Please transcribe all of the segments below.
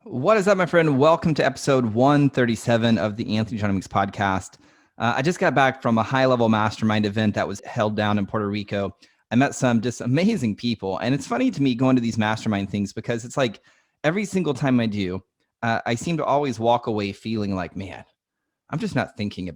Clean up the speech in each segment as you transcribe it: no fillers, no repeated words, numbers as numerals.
What is up, my friend? Welcome to episode 137 of the Anthony John podcast. I just got back from a high-level mastermind event that was held down in Puerto Rico. I met some just amazing people. And it's funny to me going to these mastermind things because it's like every single time I do, I seem to always walk away feeling like, man, I'm just not thinking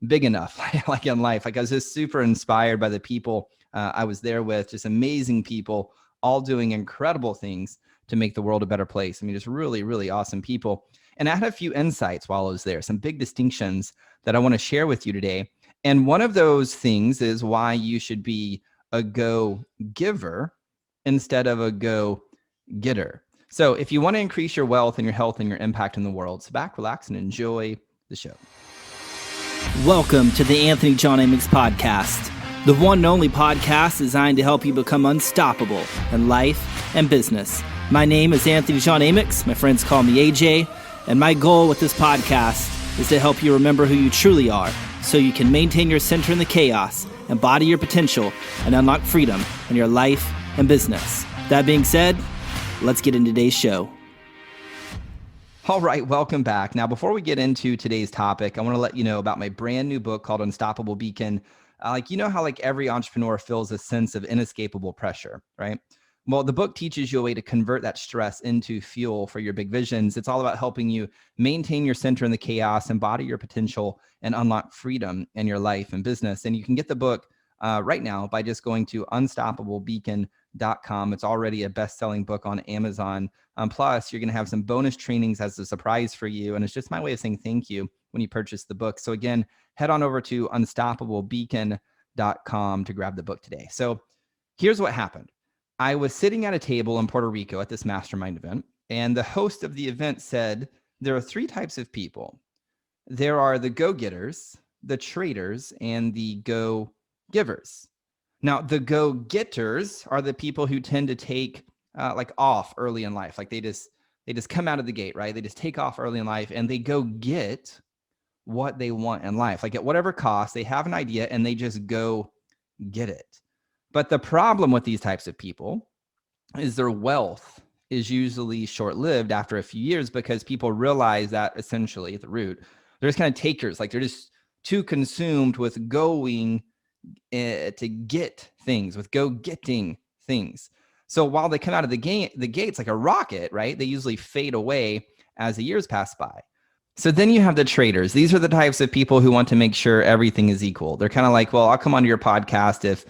big enough like in life. Like I was just super inspired by the people I was there with, just amazing people, all doing incredible things to make the world a better place. I mean, just really, really awesome people. And I had a few insights while I was there, some big distinctions that I want to share with you today. And one of those things is why you should be a go giver instead of a go getter. So if you want to increase your wealth and your health and your impact in the world, sit back, relax, and enjoy the show. Welcome to the Anthony John Amix podcast, the one and only podcast designed to help you become unstoppable in life and business. My name is Anthony John Amix. My friends call me AJ, and my goal with this podcast is to help you remember who you truly are so you can maintain your center in the chaos, embody your potential, and unlock freedom in your life and business. That being said, let's get into today's show. All right, welcome back. Now, before we get into today's topic, I want to let you know about my brand new book called Unstoppable Beacon. How every entrepreneur feels a sense of inescapable pressure, right? Well, the book teaches you a way to convert that stress into fuel for your big visions. It's all about helping you maintain your center in the chaos, embody your potential, and unlock freedom in your life and business. And you can get the book right now by just going to unstoppablebeacon.com. It's already a best-selling book on Amazon. Plus, you're going to have some bonus trainings as a surprise for you. And it's just my way of saying thank you when you purchase the book. So again, head on over to unstoppablebeacon.com to grab the book today. So here's what happened. I was sitting at a table in Puerto Rico at this mastermind event, and the host of the event said, there are three types of people. There are the go-getters, the traders, and the go-givers. Now, the go-getters are the people who tend to take off early in life. Like they just come out of the gate, right? They just take off early in life and they go get what they want in life. Like at whatever cost, they have an idea and they just go get it. But the problem with these types of people is their wealth is usually short-lived after a few years because people realize that essentially at the root, they're just kind of takers. Like they're just too consumed with going to get things, with go-getting things. So while they come out of the gates like a rocket, right? They usually fade away as the years pass by. So then you have the traders. These are the types of people who want to make sure everything is equal. They're kind of like, well, I'll come onto your podcast if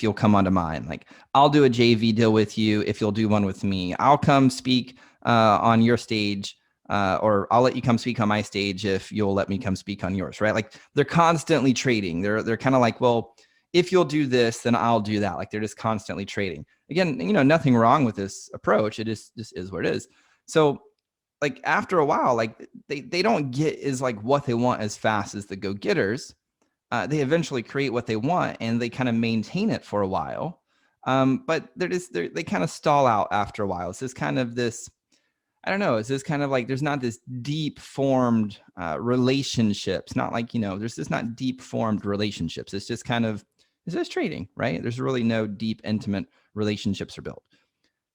you'll come onto mine. Like I'll do a JV deal with you if you'll do one with me. I'll come speak on your stage, or I'll let you come speak on my stage if you'll let me come speak on yours, right? Like they're constantly trading. They're kind of like, well, if you'll do this, then I'll do that. Like they're just constantly trading. Again, nothing wrong with this approach. It just is what it is. So like after a while, like they don't get is like what they want as fast as the go-getters. They eventually create what they want and they kind of maintain it for a while. But they kind of stall out after a while. It's just kind of this, I don't know, it's just kind of like there's not this deep formed relationships. Not like, there's just not deep formed relationships. It's just trading, right? There's really no deep, intimate relationships are built.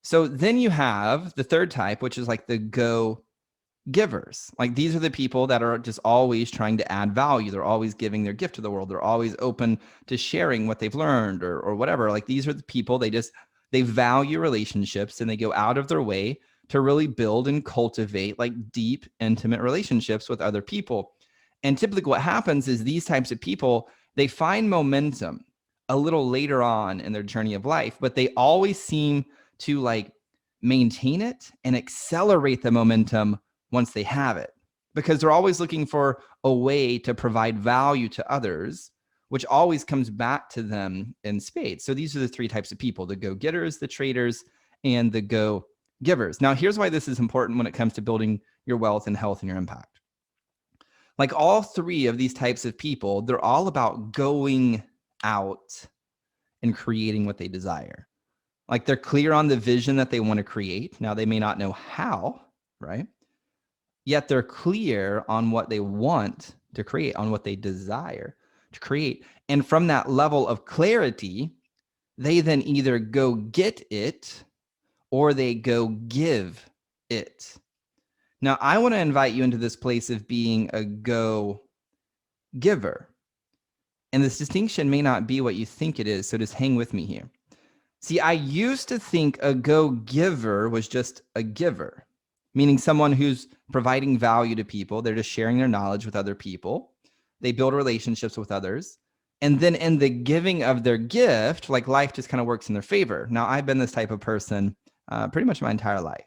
So then you have the third type, which is like the go-givers. Like these are the people that are just always trying to add value. They're always giving their gift to the world. They're always open to sharing what they've learned or whatever. Like these are the people, they value relationships and they go out of their way to really build and cultivate like deep, intimate relationships with other people. And typically what happens is these types of people, they find momentum a little later on in their journey of life, but they always seem to like maintain it and accelerate the momentum once they have it, because they're always looking for a way to provide value to others, which always comes back to them in spades. So these are the three types of people: the go-getters, the traders, and the go-givers. Now, here's why this is important when it comes to building your wealth and health and your impact. Like all three of these types of people, they're all about going out and creating what they desire. Like they're clear on the vision that they want to create. Now they may not know how, right? Yet they're clear on what they want to create, on what they desire to create. And from that level of clarity, they then either go get it or they go give it. Now, I want to invite you into this place of being a go giver. And this distinction may not be what you think it is, so just hang with me here. See, I used to think a go giver was just a giver, meaning someone who's providing value to people. They're just sharing their knowledge with other people. They build relationships with others. And then in the giving of their gift, like life just kind of works in their favor. Now, I've been this type of person pretty much my entire life.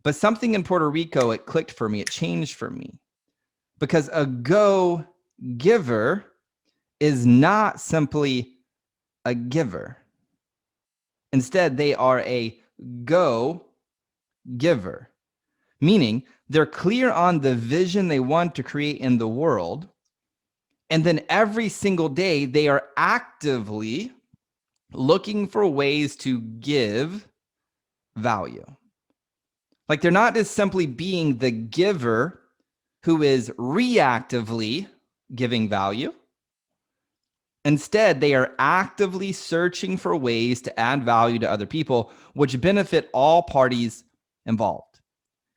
But something in Puerto Rico, it clicked for me. It changed for me. Because a go giver is not simply a giver. Instead, they are a go giver, meaning they're clear on the vision they want to create in the world. And then every single day, they are actively looking for ways to give value. Like they're not just simply being the giver who is reactively giving value. Instead, they are actively searching for ways to add value to other people, which benefit all parties involved.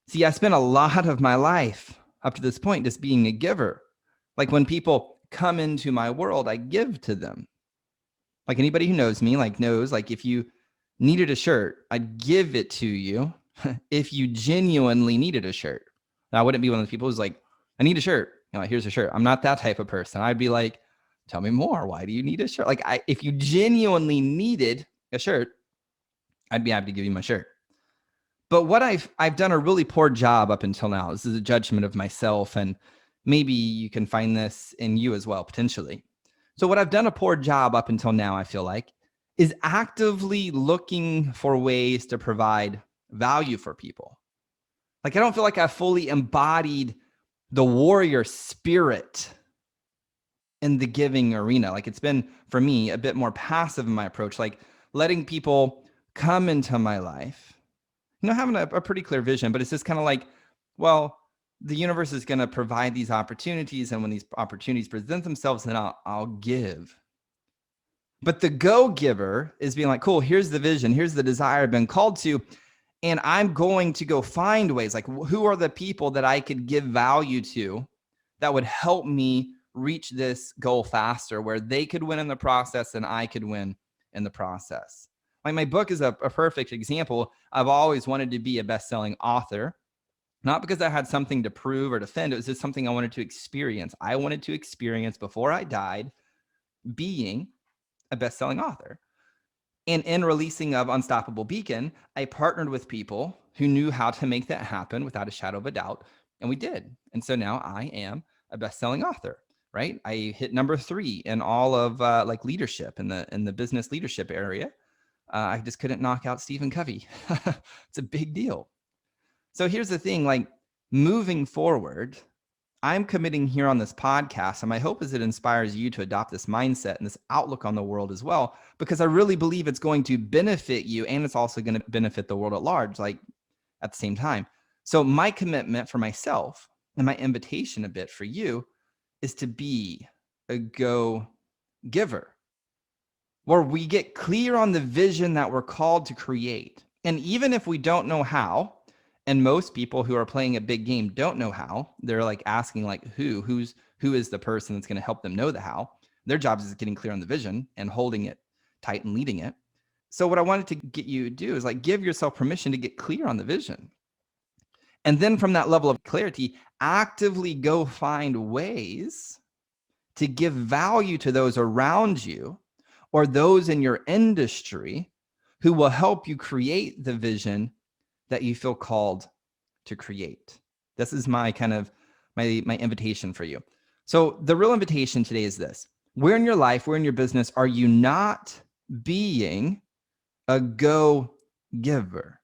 See, I spent a lot of my life up to this point just being a giver. Like when people come into my world, I give to them. Like anybody who knows me, knows if you needed a shirt, I'd give it to you if you genuinely needed a shirt. Now, I wouldn't be one of those people who's like, I need a shirt. Here's a shirt. I'm not that type of person. I'd be like, tell me more. Why do you need a shirt? If you genuinely needed a shirt, I'd be happy to give you my shirt. But what I've done a really poor job up until now. This is a judgment of myself, and maybe you can find this in you as well, potentially. So what I've done a poor job up until now, I feel like, is actively looking for ways to provide value for people. I don't feel like I've fully embodied the warrior spirit in the giving arena. It's been, for me, a bit more passive in my approach, letting people come into my life, having a pretty clear vision, but it's just kind of well, the universe is going to provide these opportunities. And when these opportunities present themselves, then I'll give. But the go giver is being cool, here's the vision, here's the desire I've been called to. And I'm going to go find ways, who are the people that I could give value to that would help me reach this goal faster, where they could win in the process and I could win in the process. My book is a perfect example. I've always wanted to be a best-selling author, not because I had something to prove or defend. It was just something I wanted to experience. I wanted to experience before I died being a best-selling author. And in releasing of Unstoppable Beacon, I partnered with people who knew how to make that happen without a shadow of a doubt. And we did. And so now I am a best-selling author, right? I hit number 3 in all of leadership in the business leadership area. I just couldn't knock out Stephen Covey. It's a big deal. So here's the thing, moving forward, I'm committing here on this podcast, and my hope is it inspires you to adopt this mindset and this outlook on the world as well, because I really believe it's going to benefit you, and it's also going to benefit the world at large, at the same time. So my commitment for myself and my invitation a bit for you is to be a go giver, where we get clear on the vision that we're called to create. And even if we don't know how, and most people who are playing a big game don't know how, they're asking who is the person that's going to help them know the how. Their job is getting clear on the vision and holding it tight and leading it. So what I wanted to get you to do is give yourself permission to get clear on the vision. And then from that level of clarity, actively go find ways to give value to those around you or those in your industry who will help you create the vision that you feel called to create. This is my my invitation for you. So the real invitation today is this: where in your life, where in your business are you not being a go giver?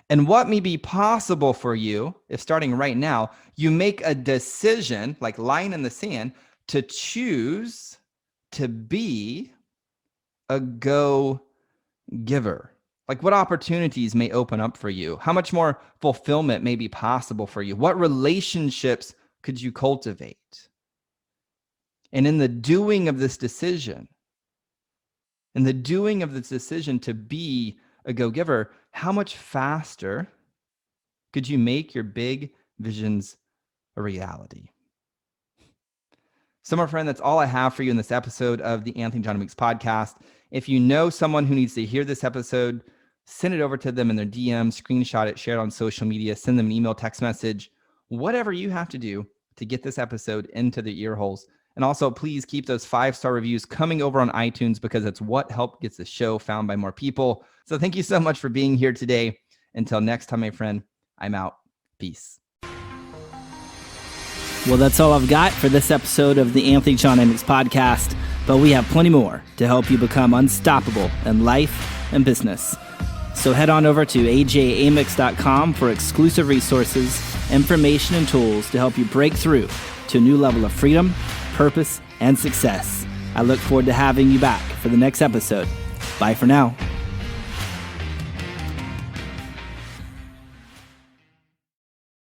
And what may be possible for you if, starting right now, you make a decision, line in the sand, to choose to be a go giver? What opportunities may open up for you? How much more fulfillment may be possible for you? What relationships could you cultivate? And in the doing of this decision, to be a go-giver, how much faster Could you make your big visions a reality? So, my friend, that's all I have for you in this episode of the Anthony John Meeks podcast. If you know someone who needs to hear this episode, send it over to them in their DM, screenshot it, share it on social media, send them an email, text message, whatever you have to do to get this episode into the ear holes. And also, please keep those 5-star reviews coming over on iTunes because it's what help gets the show found by more people. So thank you so much for being here today. Until next time, my friend, I'm out. Peace. Well, that's all I've got for this episode of the Anthony John Meeks podcast, but we have plenty more to help you become unstoppable in life and business. So head on over to ajamix.com for exclusive resources, information, and tools to help you break through to a new level of freedom, purpose, and success. I look forward to having you back for the next episode. Bye for now.